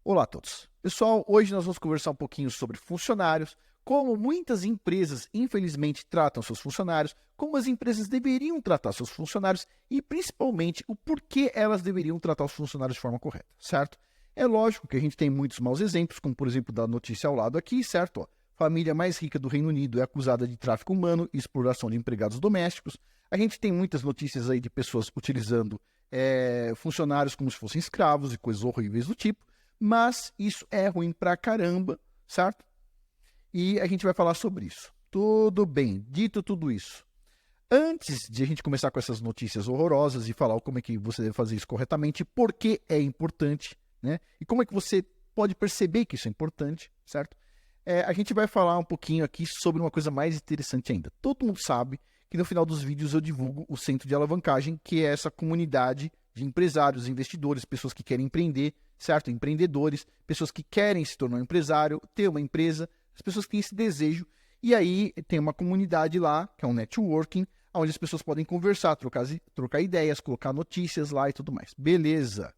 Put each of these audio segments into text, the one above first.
Olá a todos. Pessoal, hoje nós vamos conversar um pouquinho sobre funcionários, como muitas empresas, infelizmente, tratam seus funcionários, como as empresas deveriam tratar seus funcionários e, principalmente, o porquê elas deveriam tratar os funcionários de forma correta, certo? É lógico que a gente tem muitos maus exemplos, como, por exemplo, da notícia ao lado aqui, certo? Ó, família mais rica do Reino Unido é acusada de tráfico humano e exploração de empregados domésticos. A gente tem muitas notícias aí de pessoas utilizando funcionários como se fossem escravos e coisas horríveis do tipo. Mas isso é ruim pra caramba, certo? E a gente vai falar sobre isso. Tudo bem, dito tudo isso. Antes de a gente começar com essas notícias horrorosas e falar como é que você deve fazer isso corretamente, por que é importante, né? E como é que você pode perceber que isso é importante, certo? A gente vai falar um pouquinho aqui sobre uma coisa mais interessante ainda. Todo mundo sabe que no final dos vídeos eu divulgo o Centro de Alavancagem, que é essa comunidade de empresários, investidores, pessoas que querem empreender, certo? Empreendedores, pessoas que querem se tornar um empresário, ter uma empresa, as pessoas que têm esse desejo. E aí tem uma comunidade lá, que é um networking, onde as pessoas podem conversar, trocar ideias, colocar notícias lá e tudo mais. Beleza.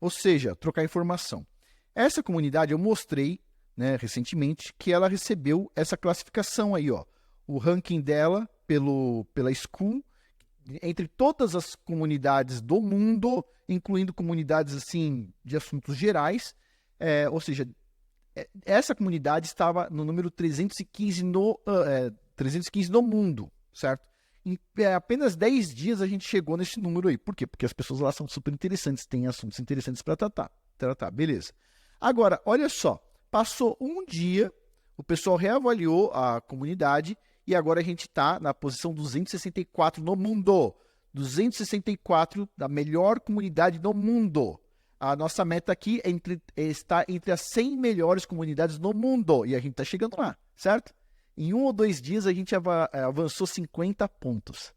Ou seja, trocar informação. Essa comunidade eu mostrei, né, recentemente, que ela recebeu essa classificação aí, ó. O ranking dela pela School, entre todas as comunidades do mundo, incluindo comunidades assim de assuntos gerais, ou seja, essa comunidade estava no número 315 no mundo, certo? Em apenas 10 dias a gente chegou nesse número aí. Por quê? Porque as pessoas lá são super interessantes, têm assuntos interessantes para tratar. Beleza. Agora, olha só, passou um dia, o pessoal reavaliou a comunidade e agora a gente está na posição 264 no mundo. 264 da melhor comunidade do mundo. A nossa meta aqui está entre as 100 melhores comunidades no mundo. E a gente está chegando lá, certo? Em 1 ou 2 dias a gente avançou 50 pontos.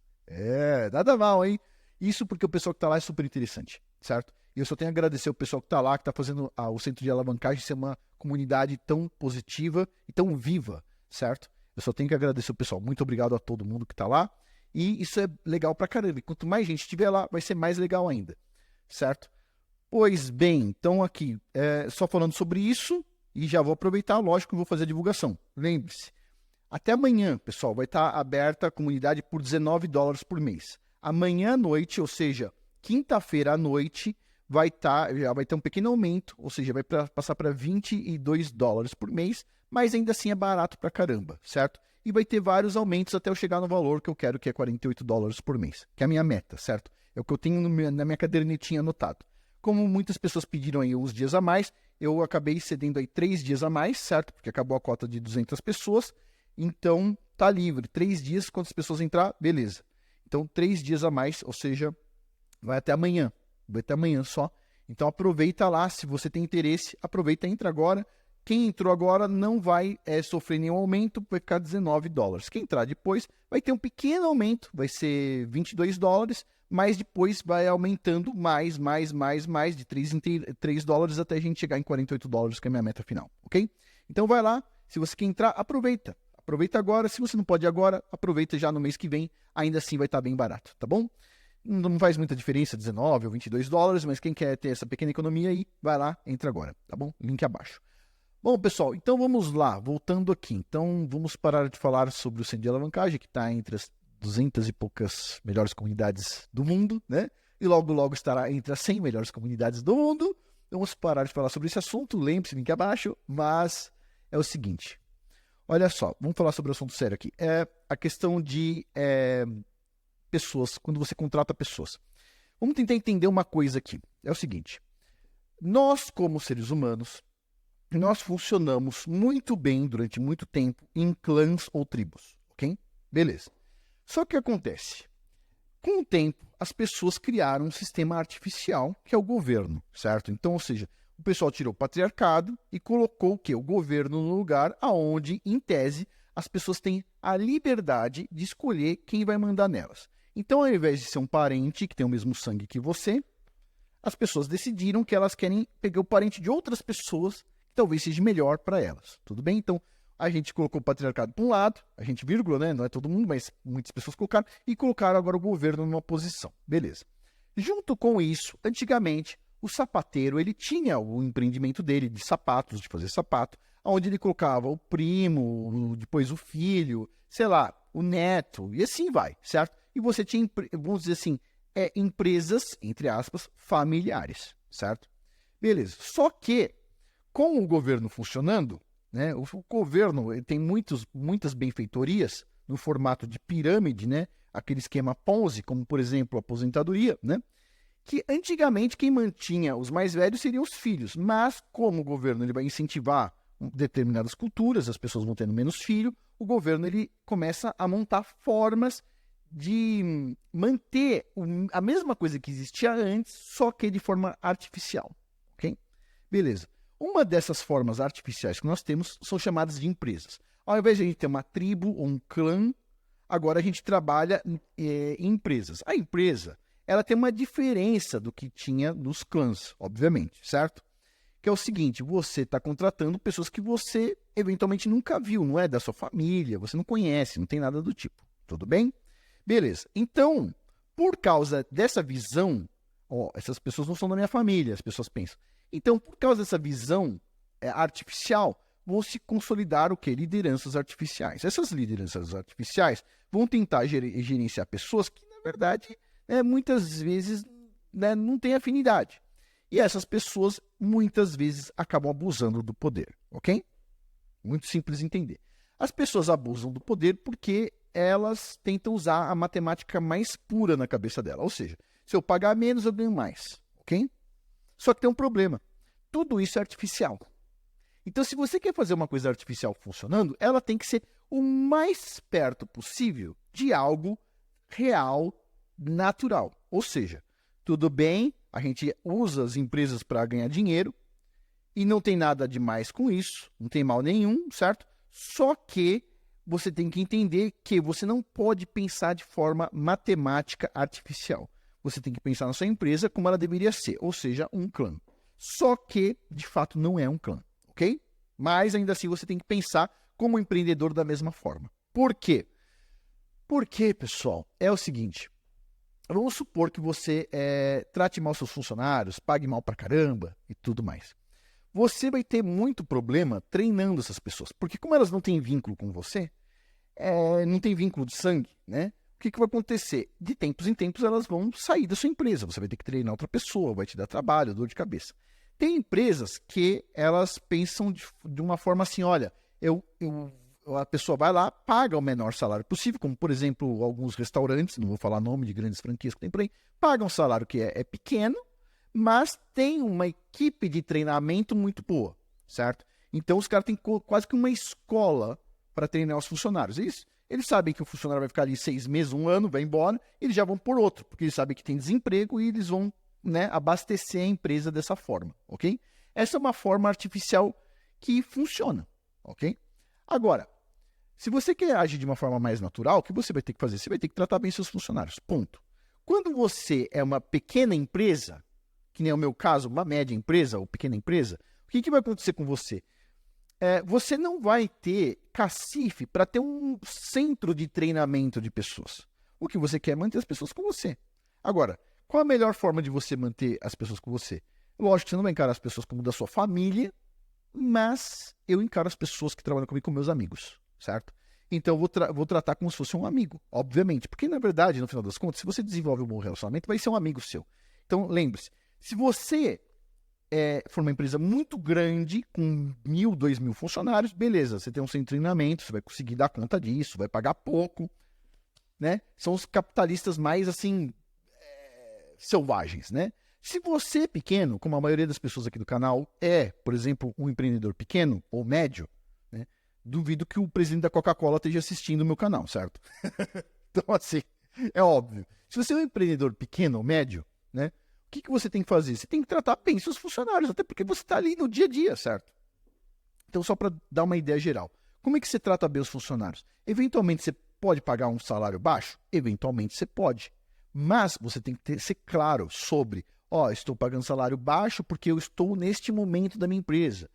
Nada mal, hein? Isso porque o pessoal que está lá é super interessante, certo? E eu só tenho a agradecer o pessoal que está lá, que está fazendo o Centro de Alavancagem ser uma comunidade tão positiva e tão viva, certo? Eu só tenho que agradecer o pessoal. Muito obrigado a todo mundo que está lá. E isso é legal pra caramba. E quanto mais gente estiver lá, vai ser mais legal ainda, certo? Pois bem, então aqui, só falando sobre isso, e já vou aproveitar, lógico, e vou fazer a divulgação. Lembre-se, até amanhã, pessoal, vai estar aberta a comunidade por $19 por mês. Amanhã à noite, ou seja, quinta-feira à noite, já vai ter um pequeno aumento, ou seja, vai passar para $22 por mês, mas ainda assim é barato pra caramba, certo? E vai ter vários aumentos até eu chegar no valor que eu quero, que é $48 por mês, que é a minha meta, certo? É o que eu tenho na minha cadernetinha anotado. Como muitas pessoas pediram aí uns dias a mais, eu acabei cedendo aí 3 dias a mais, certo? Porque acabou a cota de 200 pessoas, então tá livre. 3 dias, quantas pessoas entrar, beleza. Então 3 dias a mais, ou seja, vai até amanhã só. Então aproveita lá, se você tem interesse, aproveita, entra agora. Quem entrou agora não vai sofrer nenhum aumento, vai ficar $19. Quem entrar depois vai ter um pequeno aumento, vai ser $22, mas depois vai aumentando mais, de 3 em 3 dólares até a gente chegar em $48, que é a minha meta final, ok? Então vai lá, se você quer entrar, aproveita. Aproveita agora, se você não pode agora, aproveita já no mês que vem, ainda assim vai estar bem barato, tá bom? Não faz muita diferença, 19 ou $22, mas quem quer ter essa pequena economia aí, vai lá, entra agora, tá bom? Link abaixo. Bom, pessoal, então vamos lá, voltando aqui. Então, vamos parar de falar sobre o Centro de Alavancagem, que está entre as 200 e poucas melhores comunidades do mundo, né? E logo, logo estará entre as 100 melhores comunidades do mundo. Vamos parar de falar sobre esse assunto, lembre-se, link abaixo, mas é o seguinte. Olha só, vamos falar sobre o assunto sério aqui. É a questão de pessoas, quando você contrata pessoas. Vamos tentar entender uma coisa aqui. É o seguinte, nós como seres humanos, nós funcionamos muito bem durante muito tempo em clãs ou tribos, ok? Beleza. Só que acontece, com o tempo, as pessoas criaram um sistema artificial que é o governo, certo? Então, ou seja, o pessoal tirou o patriarcado e colocou o quê? O governo no lugar aonde, em tese, as pessoas têm a liberdade de escolher quem vai mandar nelas. Então, ao invés de ser um parente que tem o mesmo sangue que você, as pessoas decidiram que elas querem pegar o parente de outras pessoas que talvez seja melhor para elas. Tudo bem? Então, a gente colocou o patriarcado para um lado, a gente vírgula, né? Não é todo mundo, mas muitas pessoas colocaram, e colocaram agora o governo numa posição. Beleza. Junto com isso, antigamente, o sapateiro, ele tinha o empreendimento dele de sapatos, de fazer sapato, onde ele colocava o primo, depois o filho, sei lá, o neto, e assim vai, certo? E você tinha, vamos dizer assim, empresas, entre aspas, familiares, certo? Beleza. Só que, com o governo funcionando, né, o governo ele tem muitas benfeitorias no formato de pirâmide, né, aquele esquema Ponzi, como, por exemplo, a aposentadoria, né, que antigamente quem mantinha os mais velhos seriam os filhos, mas como o governo ele vai incentivar determinadas culturas, as pessoas vão tendo menos filho, o governo ele começa a montar formas de manter a mesma coisa que existia antes, só que de forma artificial, ok? Beleza. Uma dessas formas artificiais que nós temos são chamadas de empresas. Ao invés de a gente ter uma tribo ou um clã, agora a gente trabalha em empresas. A empresa ela tem uma diferença do que tinha nos clãs, obviamente, certo? Que é o seguinte, você está contratando pessoas que você eventualmente nunca viu, não é da sua família, você não conhece, não tem nada do tipo. Tudo bem? Beleza. Então, por causa dessa visão, essas pessoas não são da minha família, as pessoas pensam. Então, por causa dessa visão artificial, vão se consolidar o quê? Lideranças artificiais. Essas lideranças artificiais vão tentar gerenciar pessoas que, na verdade, muitas vezes não têm afinidade. E essas pessoas, muitas vezes, acabam abusando do poder, ok? Muito simples de entender. As pessoas abusam do poder porque elas tentam usar a matemática mais pura na cabeça dela. Ou seja, se eu pagar menos, eu ganho mais, ok? Só que tem um problema. Tudo isso é artificial. Então, se você quer fazer uma coisa artificial funcionando, ela tem que ser o mais perto possível de algo real, natural. Ou seja, tudo bem, a gente usa as empresas para ganhar dinheiro e não tem nada de mais com isso, não tem mal nenhum, certo? Só que você tem que entender que você não pode pensar de forma matemática artificial. Você tem que pensar na sua empresa como ela deveria ser, ou seja, um clã. Só que, de fato, não é um clã, ok? Mas, ainda assim, você tem que pensar como empreendedor da mesma forma. Por quê? Porque, pessoal, é o seguinte. Vamos supor que você trate mal seus funcionários, pague mal pra caramba e tudo mais. Você vai ter muito problema treinando essas pessoas, porque como elas não têm vínculo com você, não tem vínculo de sangue, né? O que vai acontecer? De tempos em tempos elas vão sair da sua empresa, você vai ter que treinar outra pessoa, vai te dar trabalho, dor de cabeça. Tem empresas que elas pensam de uma forma assim, olha, a pessoa vai lá, paga o menor salário possível, como, por exemplo, alguns restaurantes, não vou falar nome de grandes franquias que tem por aí, pagam um salário que é pequeno, mas tem uma equipe de treinamento muito boa, certo? Então, os caras têm quase que uma escola para treinar os funcionários. Eles sabem que o funcionário vai ficar ali 6 meses, 1 ano, vai embora, eles já vão por outro, porque eles sabem que tem desemprego e eles vão abastecer a empresa dessa forma, ok? Essa é uma forma artificial que funciona, ok? Agora, se você quer agir de uma forma mais natural, o que você vai ter que fazer? Você vai ter que tratar bem seus funcionários, ponto. Quando você é uma pequena empresa, que nem é o meu caso, uma média empresa ou pequena empresa, o que vai acontecer com você? Você não vai ter cacife para ter um centro de treinamento de pessoas. O que você quer é manter as pessoas com você. Agora, qual a melhor forma de você manter as pessoas com você? Lógico que você não vai encarar as pessoas como da sua família, mas eu encaro as pessoas que trabalham comigo como meus amigos, certo? Então, eu vou tratar como se fosse um amigo, obviamente. Porque, na verdade, no final das contas, se você desenvolve um bom relacionamento, vai ser um amigo seu. Então, lembre-se, se você for uma empresa muito grande, com 1.000, 2.000 funcionários, beleza, você tem um centro de treinamento, você vai conseguir dar conta disso, vai pagar pouco, né? São os capitalistas mais, assim, selvagens, né? Se você é pequeno, como a maioria das pessoas aqui do canal por exemplo, um empreendedor pequeno ou médio, né? Duvido que o presidente da Coca-Cola esteja assistindo o meu canal, certo? Então, assim, é óbvio. Se você é um empreendedor pequeno ou médio, né? O que você tem que fazer? Você tem que tratar bem seus funcionários, até porque você está ali no dia a dia, certo? Então, só para dar uma ideia geral. Como é que você trata bem os funcionários? Eventualmente, você pode pagar um salário baixo? Eventualmente, você pode. Mas você tem que ser claro sobre, estou pagando salário baixo porque eu estou neste momento da minha empresa.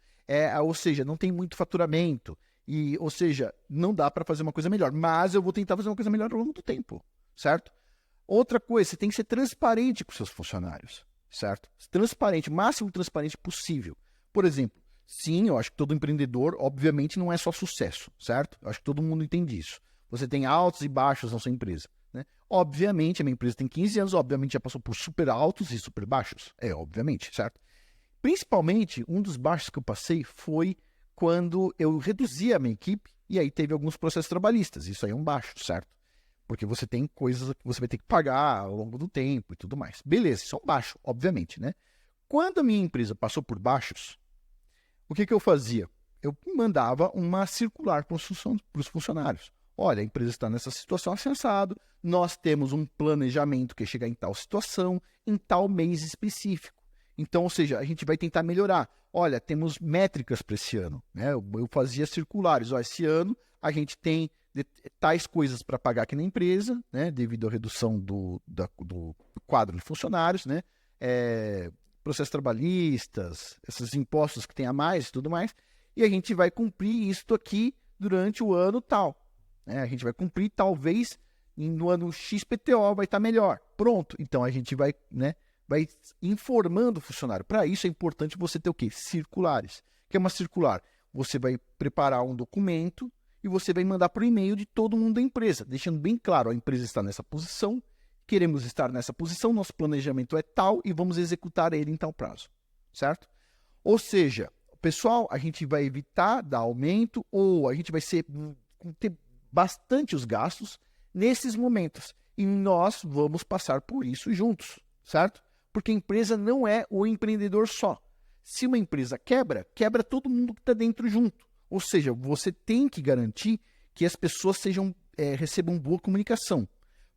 Ou seja, não tem muito faturamento. Ou seja, não dá para fazer uma coisa melhor. Mas eu vou tentar fazer uma coisa melhor ao longo do tempo, certo? Outra coisa, você tem que ser transparente com seus funcionários, certo? Transparente, máximo transparente possível. Por exemplo, sim, eu acho que todo empreendedor, obviamente, não é só sucesso, certo? Eu acho que todo mundo entende isso. Você tem altos e baixos na sua empresa, né? Obviamente, a minha empresa tem 15 anos, obviamente já passou por super altos e super baixos. Obviamente, certo? Principalmente, um dos baixos que eu passei foi quando eu reduzi a minha equipe e aí teve alguns processos trabalhistas. Isso aí é um baixo, certo? Porque você tem coisas que você vai ter que pagar ao longo do tempo e tudo mais. Beleza, isso é um baixo, obviamente, né? Quando a minha empresa passou por baixos, o que eu fazia? Eu mandava uma circular para os funcionários. Olha, a empresa está nessa situação assensado, nós temos um planejamento que é chegar em tal situação, em tal mês específico. Então, ou seja, a gente vai tentar melhorar. Olha, temos métricas para esse ano, né? Eu fazia circulares. Ó, esse ano a gente tem tais coisas para pagar aqui na empresa, né? Devido à redução do quadro de funcionários, né? Processos trabalhistas, esses impostos que tem a mais e tudo mais. E a gente vai cumprir isso aqui durante o ano tal. Né? A gente vai cumprir, talvez, no ano XPTO vai estar melhor. Pronto. Então, a gente vai, né? Vai informando o funcionário. Para isso é importante você ter o quê? Circulares. O que é uma circular? Você vai preparar um documento e você vai mandar por e-mail de todo mundo da empresa, deixando bem claro, a empresa está nessa posição, queremos estar nessa posição, nosso planejamento é tal e vamos executar ele em tal prazo, certo? Ou seja, pessoal, a gente vai evitar dar aumento ou a gente vai ter bastante os gastos nesses momentos e nós vamos passar por isso juntos, certo? Porque a empresa não é o empreendedor só. Se uma empresa quebra, quebra todo mundo que está dentro junto. Ou seja, você tem que garantir que as pessoas recebam boa comunicação.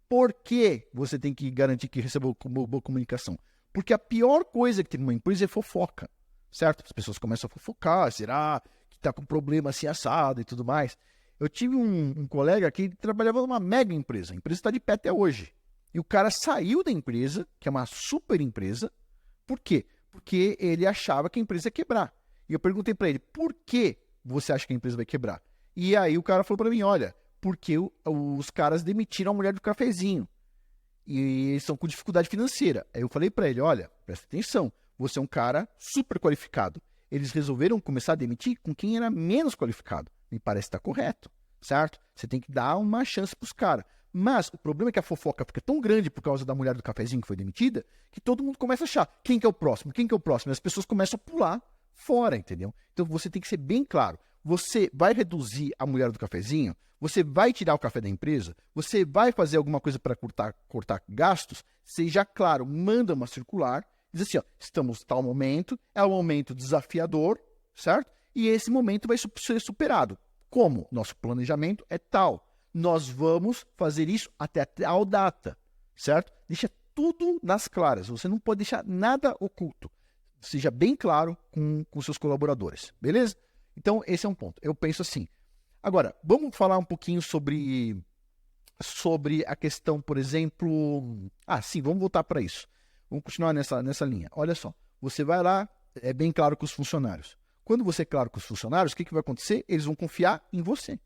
Por que você tem que garantir que recebam boa comunicação? Porque a pior coisa que tem numa empresa é fofoca, certo? As pessoas começam a fofocar, será que está com problema assim assado e tudo mais. Eu tive um colega que trabalhava numa mega empresa. A empresa está de pé até hoje. E o cara saiu da empresa, que é uma super empresa. Por quê? Porque ele achava que a empresa ia quebrar. E eu perguntei para ele, por que você acha que a empresa vai quebrar? E aí o cara falou para mim, olha, porque os caras demitiram a mulher do cafezinho. E eles estão com dificuldade financeira. Aí eu falei para ele, olha, presta atenção, você é um cara super qualificado. Eles resolveram começar a demitir com quem era menos qualificado. Me parece estar correto, certo? Você tem que dar uma chance para os caras. Mas o problema é que a fofoca fica tão grande por causa da mulher do cafezinho que foi demitida, que todo mundo começa a achar quem que é o próximo, quem que é o próximo. E as pessoas começam a pular fora, entendeu? Então você tem que ser bem claro. Você vai reduzir a mulher do cafezinho, você vai tirar o café da empresa, você vai fazer alguma coisa para cortar gastos, seja claro, manda uma circular, diz assim, ó, estamos em tal momento, é um momento desafiador, certo? E esse momento vai ser superado. Como? Nosso planejamento é tal. Nós vamos fazer isso até tal data, certo? Deixa tudo nas claras. Você não pode deixar nada oculto. Seja bem claro com seus colaboradores, beleza? Então, esse é um ponto. Eu penso assim. Agora, vamos falar um pouquinho sobre a questão, por exemplo... sim, vamos voltar para isso. Vamos continuar nessa linha. Olha só, você vai lá, é bem claro com os funcionários. Quando você é claro com os funcionários, o que vai acontecer? Eles vão confiar em você.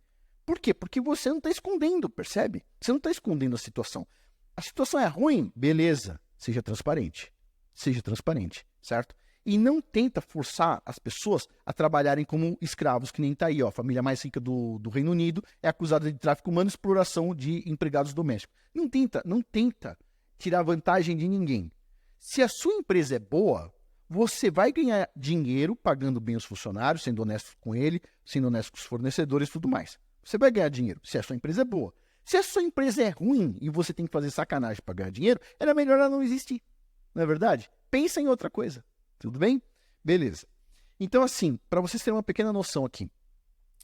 Por quê? Porque você não está escondendo, percebe? Você não está escondendo a situação. A situação é ruim? Beleza. Seja transparente. Seja transparente, certo? E não tenta forçar as pessoas a trabalharem como escravos, que nem está aí. Ó, a família mais rica do Reino Unido é acusada de tráfico humano e exploração de empregados domésticos. Não tenta tirar vantagem de ninguém. Se a sua empresa é boa, você vai ganhar dinheiro pagando bem os funcionários, sendo honesto com ele, sendo honesto com os fornecedores e tudo mais. Você vai ganhar dinheiro se a sua empresa é boa. Se a sua empresa é ruim e você tem que fazer sacanagem para ganhar dinheiro, era melhor ela não existir. Não é verdade? Pensa em outra coisa. Tudo bem? Beleza. Então, assim, para vocês terem uma pequena noção aqui.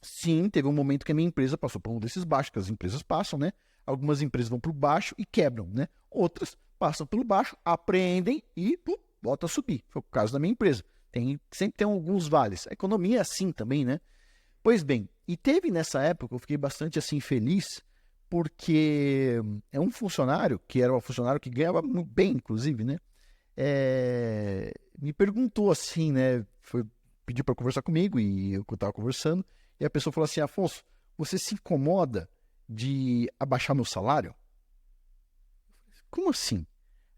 Sim, teve um momento que a minha empresa passou por um desses baixos, que as empresas passam, né? Algumas empresas vão para o baixo e quebram, né? Outras passam pelo baixo, aprendem e voltam a subir. Foi o caso da minha empresa. Sempre tem alguns vales. A economia é assim também, né? Pois bem, e teve nessa época, eu fiquei bastante assim feliz, porque é um funcionário, que era um funcionário que ganhava muito bem, inclusive, né? Me perguntou assim, né? Pediu para conversar comigo e eu estava conversando, e a pessoa falou assim, Afonso, você se incomoda de abaixar meu salário? Como assim?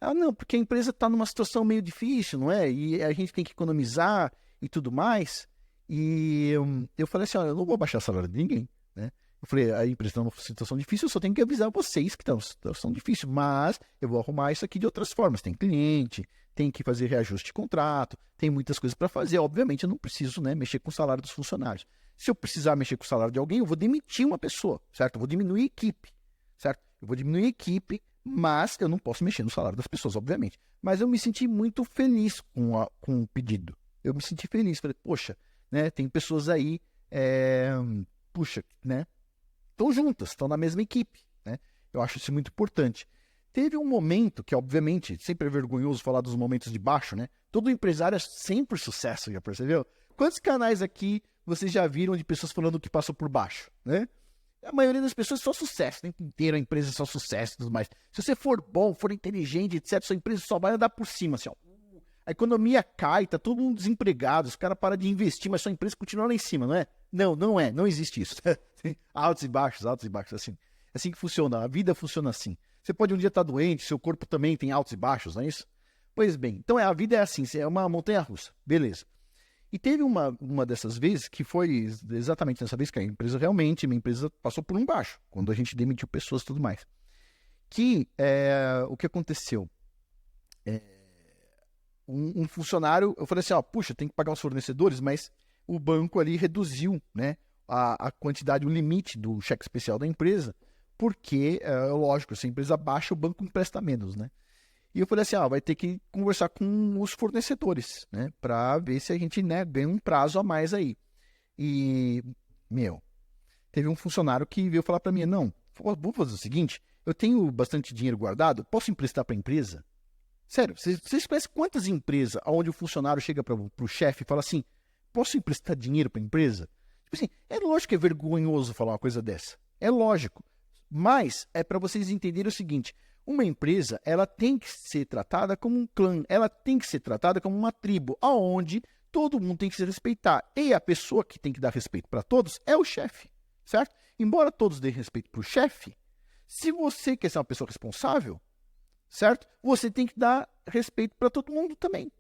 Ah, não, porque a empresa está numa situação meio difícil, não é? E a gente tem que economizar e tudo mais. E eu falei assim, olha, eu não vou baixar o salário de ninguém, né? Eu falei, a empresa está numa situação difícil, eu só tenho que avisar vocês que estão numa situação difícil, mas eu vou arrumar isso aqui de outras formas. Tem cliente, tem que fazer reajuste de contrato, tem muitas coisas para fazer. Obviamente, eu não preciso, né, mexer com o salário dos funcionários. Se eu precisar mexer com o salário de alguém, eu vou demitir uma pessoa, certo? Eu vou diminuir a equipe, certo? Eu vou diminuir a equipe, mas eu não posso mexer no salário das pessoas, obviamente. Mas eu me senti muito feliz com o pedido. Eu me senti feliz. Falei, poxa, né, tem pessoas aí, puxa, né, estão juntas, estão na mesma equipe, né? Eu acho isso muito importante. Teve um momento que, obviamente, sempre é vergonhoso falar dos momentos de baixo, né? Todo empresário é sempre sucesso, já percebeu? Quantos canais aqui vocês já viram de pessoas falando que passou por baixo, né? A maioria das pessoas é só sucesso, o tempo inteiro a empresa é só sucesso e tudo mais. Se você for bom, for inteligente, etc., sua empresa só vai andar por cima, assim, ó. A economia cai, tá todo mundo desempregado, os caras param de investir, mas sua empresa continua lá em cima, não é? Não, não é, não existe isso. Altos e baixos, assim. É assim que funciona, a vida funciona assim. Você pode um dia estar doente, seu corpo também tem altos e baixos, não é isso? Pois bem, então a vida é assim, é uma montanha-russa, beleza. E teve uma dessas vezes que foi exatamente nessa vez que a empresa realmente, minha empresa passou por um baixo, quando a gente demitiu pessoas e tudo mais. O que aconteceu? Um funcionário, eu falei assim, ó, puxa, tem que pagar os fornecedores, mas o banco ali reduziu, né, a quantidade, o limite do cheque especial da empresa, porque, lógico, se a empresa baixa, o banco empresta menos, né? E eu falei assim, vai ter que conversar com os fornecedores, né, para ver se a gente, né, ganha um prazo a mais aí. E, teve um funcionário que veio falar para mim, não, vou fazer o seguinte, eu tenho bastante dinheiro guardado, posso emprestar para a empresa? Sério, vocês conhecem quantas empresas onde o funcionário chega para o chefe e fala assim, posso emprestar dinheiro para a empresa? Tipo assim, é lógico que é vergonhoso falar uma coisa dessa. É lógico. Mas é para vocês entenderem o seguinte, uma empresa, ela tem que ser tratada como um clã, ela tem que ser tratada como uma tribo, aonde todo mundo tem que se respeitar. E a pessoa que tem que dar respeito para todos é o chefe, certo? Embora todos dêem respeito para o chefe, se você quer ser uma pessoa responsável, certo? Você tem que dar respeito para todo mundo também,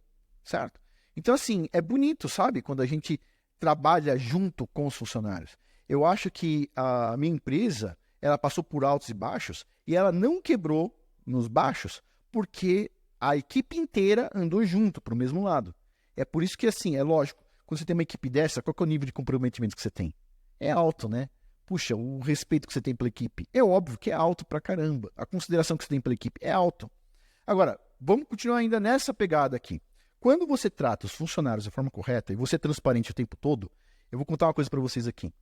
certo? Então, assim, é bonito, sabe? Quando a gente trabalha junto com os funcionários. Eu acho que a minha empresa, ela passou por altos e baixos e ela não quebrou nos baixos porque a equipe inteira andou junto para o mesmo lado. É por isso que, assim, é lógico, quando você tem uma equipe dessa, qual que é o nível de comprometimento que você tem? É alto, né? Puxa, o respeito que você tem pela equipe é óbvio que é alto pra caramba. A consideração que você tem pela equipe é alto. Agora, vamos continuar ainda nessa pegada aqui. Quando você trata os funcionários da forma correta e você é transparente o tempo todo, eu vou contar uma coisa para vocês aqui.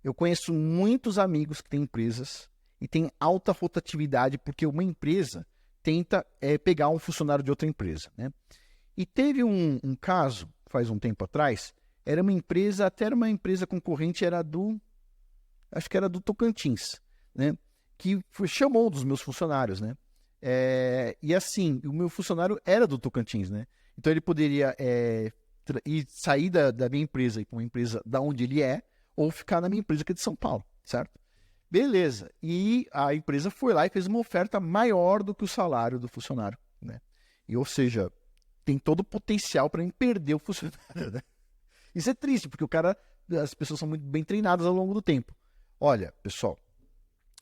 Eu conheço muitos amigos que têm empresas e têm alta rotatividade porque uma empresa tenta pegar um funcionário de outra empresa, né? E teve um caso, faz um tempo atrás, era uma empresa, até era uma empresa concorrente, acho que era do Tocantins, né? Que chamou um dos meus funcionários, né? E assim, o meu funcionário era do Tocantins, né? Então ele poderia sair da minha empresa e ir para uma empresa da onde ele é, ou ficar na minha empresa que é de São Paulo, certo? Beleza. E a empresa foi lá e fez uma oferta maior do que o salário do funcionário, né? E, ou seja, tem todo o potencial para perder o funcionário, né? Isso é triste, porque as pessoas são muito bem treinadas ao longo do tempo. Olha, pessoal,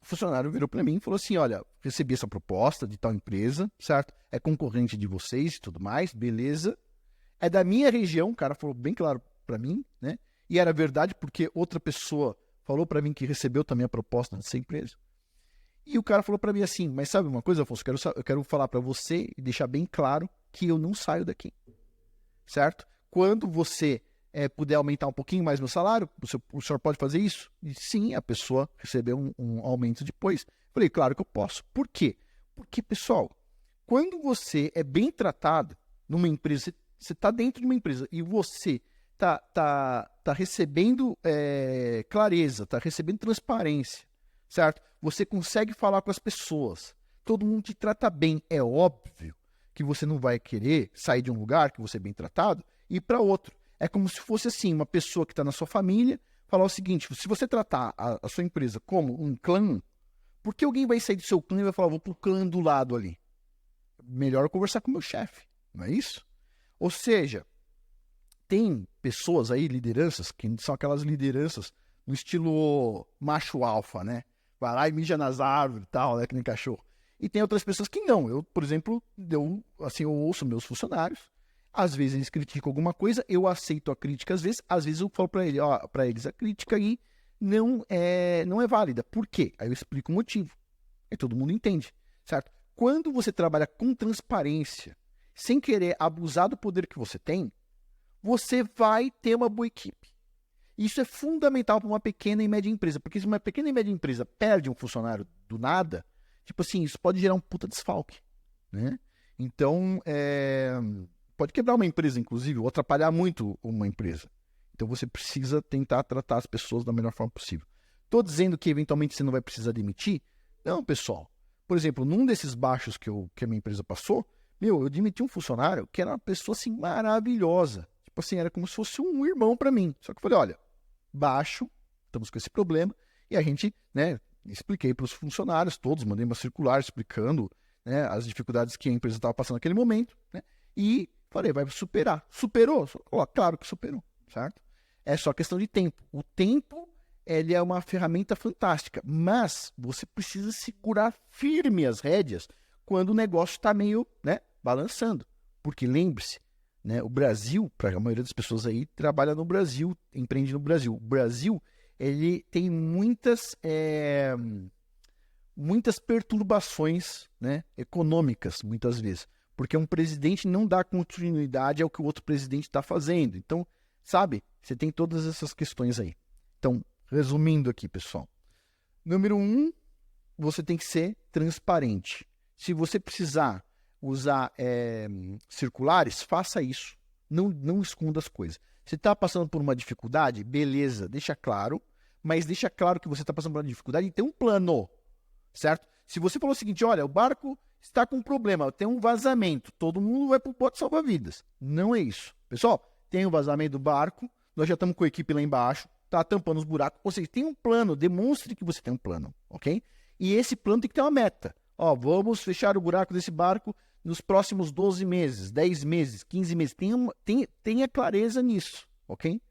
o funcionário virou para mim e falou assim, olha, recebi essa proposta de tal empresa, certo? É concorrente de vocês e tudo mais, beleza. É da minha região, o cara falou bem claro para mim, né? E era verdade porque outra pessoa falou para mim que recebeu também a proposta dessa empresa. E o cara falou para mim assim, mas sabe uma coisa, Afonso, eu quero falar para você e deixar bem claro que eu não saio daqui, certo? Quando você puder aumentar um pouquinho mais meu salário, o senhor pode fazer isso? E sim, a pessoa recebeu um aumento depois. Falei, claro que eu posso. Por quê? Porque, pessoal, quando você é bem tratado numa empresa, você está dentro de uma empresa e você tá recebendo clareza, está recebendo transparência, certo? Você consegue falar com as pessoas, todo mundo te trata bem. É óbvio que você não vai querer sair de um lugar que você é bem tratado e ir para outro. É como se fosse assim, uma pessoa que está na sua família, falar o seguinte, se você tratar a sua empresa como um clã, por que alguém vai sair do seu clã e vai falar, vou pro clã do lado ali? melhor conversar com o meu chefe, não é isso? Ou seja, tem pessoas aí, lideranças, que são aquelas lideranças no estilo macho alfa, né? Vai lá e mija nas árvores e tal, né? Que nem cachorro. E tem outras pessoas que não. Eu, por exemplo, eu ouço meus funcionários, às vezes eles criticam alguma coisa, eu aceito a crítica às vezes eu falo para eles, a crítica aí não é válida. Por quê? Aí eu explico o motivo. Aí todo mundo entende, certo? Quando você trabalha com transparência, sem querer abusar do poder que você tem, você vai ter uma boa equipe. Isso é fundamental para uma pequena e média empresa, porque se uma pequena e média empresa perde um funcionário do nada, tipo assim, isso pode gerar um puta desfalque, né? Então, pode quebrar uma empresa, inclusive, ou atrapalhar muito uma empresa. Então, você precisa tentar tratar as pessoas da melhor forma possível. Estou dizendo que, eventualmente, você não vai precisar demitir? Não, pessoal. Por exemplo, num desses baixos que a minha empresa passou, eu demiti um funcionário que era uma pessoa, assim, maravilhosa. Tipo assim, era como se fosse um irmão para mim. Só que eu falei, olha, baixo, estamos com esse problema, e a gente, né, expliquei para os funcionários todos, mandei uma circular explicando, né, as dificuldades que a empresa estava passando naquele momento, né, e falei, vai superar. Superou? Claro que superou, certo? É só questão de tempo. O tempo, ele é uma ferramenta fantástica, mas você precisa segurar firme as rédeas quando o negócio está meio, né, balançando. Porque lembre-se, né, o Brasil, para a maioria das pessoas aí, trabalha no Brasil, empreende no Brasil. O Brasil, ele tem muitas perturbações, né, econômicas, muitas vezes. Porque um presidente não dá continuidade ao que o outro presidente está fazendo. Então, sabe, você tem todas essas questões aí. Então, resumindo aqui, pessoal. Número 1, você tem que ser transparente. Se você precisar usar circulares, faça isso. Não esconda as coisas. Você está passando por uma dificuldade? Beleza, deixa claro. Mas deixa claro que você está passando por uma dificuldade e tem um plano, certo? Se você falou o seguinte, olha, o barco está com um problema, tem um vazamento, todo mundo vai para o bote salva-vidas. Não é isso. Pessoal, tem um vazamento do barco, nós já estamos com a equipe lá embaixo, está tampando os buracos. Ou seja, tem um plano, demonstre que você tem um plano, ok? E esse plano tem que ter uma meta. Ó, vamos fechar o buraco desse barco nos próximos 12 meses, 10 meses, 15 meses. Tenha clareza nisso, ok?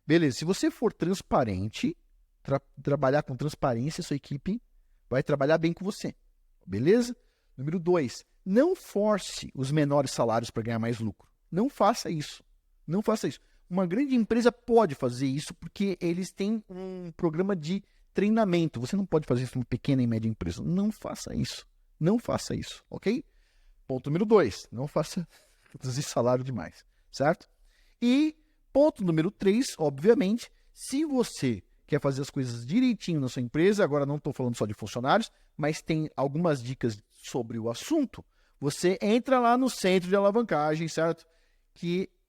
Beleza, se você for transparente, trabalhar com transparência, sua equipe vai trabalhar bem com você, beleza? Número 2, não force os menores salários para ganhar mais lucro. Não faça isso. Não faça isso. Uma grande empresa pode fazer isso porque eles têm um programa de treinamento. Você não pode fazer isso numa pequena e média empresa. Não faça isso. Não faça isso, ok? Ponto número 2, não faça reduzir salário demais, certo? E ponto número 3, obviamente, se você quer fazer as coisas direitinho na sua empresa, agora não estou falando só de funcionários, mas tem algumas dicas sobre o assunto, você entra lá no centro de alavancagem, certo?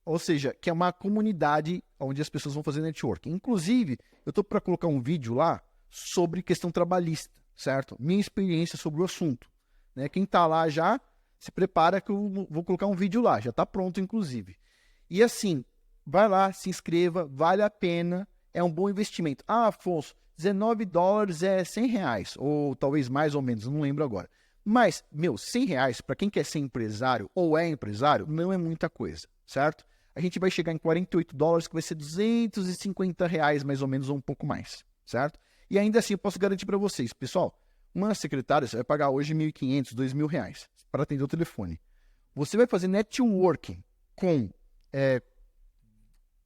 Ou seja, que é uma comunidade onde as pessoas vão fazer networking. Inclusive, eu estou para colocar um vídeo lá sobre questão trabalhista, certo? Minha experiência sobre o assunto. Né? Quem está lá já, se prepara que eu vou colocar um vídeo lá, já está pronto, inclusive. E assim, vai lá, se inscreva, vale a pena, é um bom investimento. Ah, Afonso, $19 é R$100, ou talvez mais ou menos, não lembro agora. Mas, R$100, para quem quer ser empresário ou é empresário, não é muita coisa, certo? A gente vai chegar em $48, que vai ser R$250 mais ou menos, ou um pouco mais, certo? E ainda assim, eu posso garantir para vocês, pessoal, uma secretária, você vai pagar hoje R$1.500, R$2.000 para atender o telefone. Você vai fazer networking com,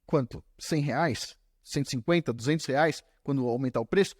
quanto? R$100? 150, R$200, quando aumentar o preço?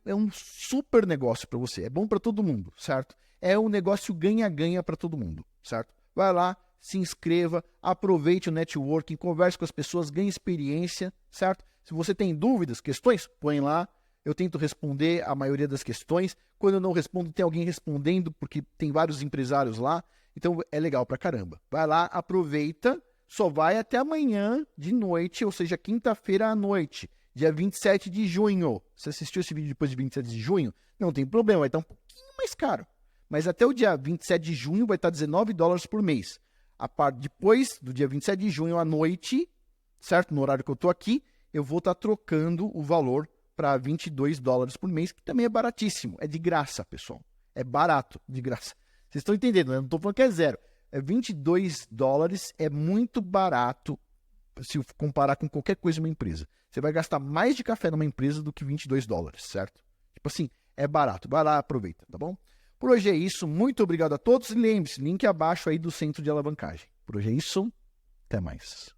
É um super negócio para você. É bom para todo mundo, certo? É um negócio ganha-ganha para todo mundo, certo? Vai lá, se inscreva, aproveite o networking, converse com as pessoas, ganhe experiência, certo? Se você tem dúvidas, questões, põe lá. Eu tento responder a maioria das questões. Quando eu não respondo, tem alguém respondendo, porque tem vários empresários lá. Então, é legal pra caramba. Vai lá, aproveita. Só vai até amanhã de noite, ou seja, quinta-feira à noite, dia 27 de junho. Você assistiu esse vídeo depois de 27 de junho? Não tem problema, vai estar um pouquinho mais caro. Mas até o dia 27 de junho vai estar $19 por mês. Depois do dia 27 de junho à noite, certo? No horário que eu estou aqui, eu vou estar trocando o valor para $22 por mês, que também é baratíssimo. É de graça, pessoal. É barato, de graça. Vocês estão entendendo, né? Eu não estou falando que é zero. $22 é muito barato se comparar com qualquer coisa em uma empresa. Você vai gastar mais de café numa empresa do que $22, certo? Tipo assim, é barato. Vai lá, aproveita, tá bom? Por hoje é isso. Muito obrigado a todos. E lembre-se, link abaixo aí do centro de alavancagem. Por hoje é isso. Até mais.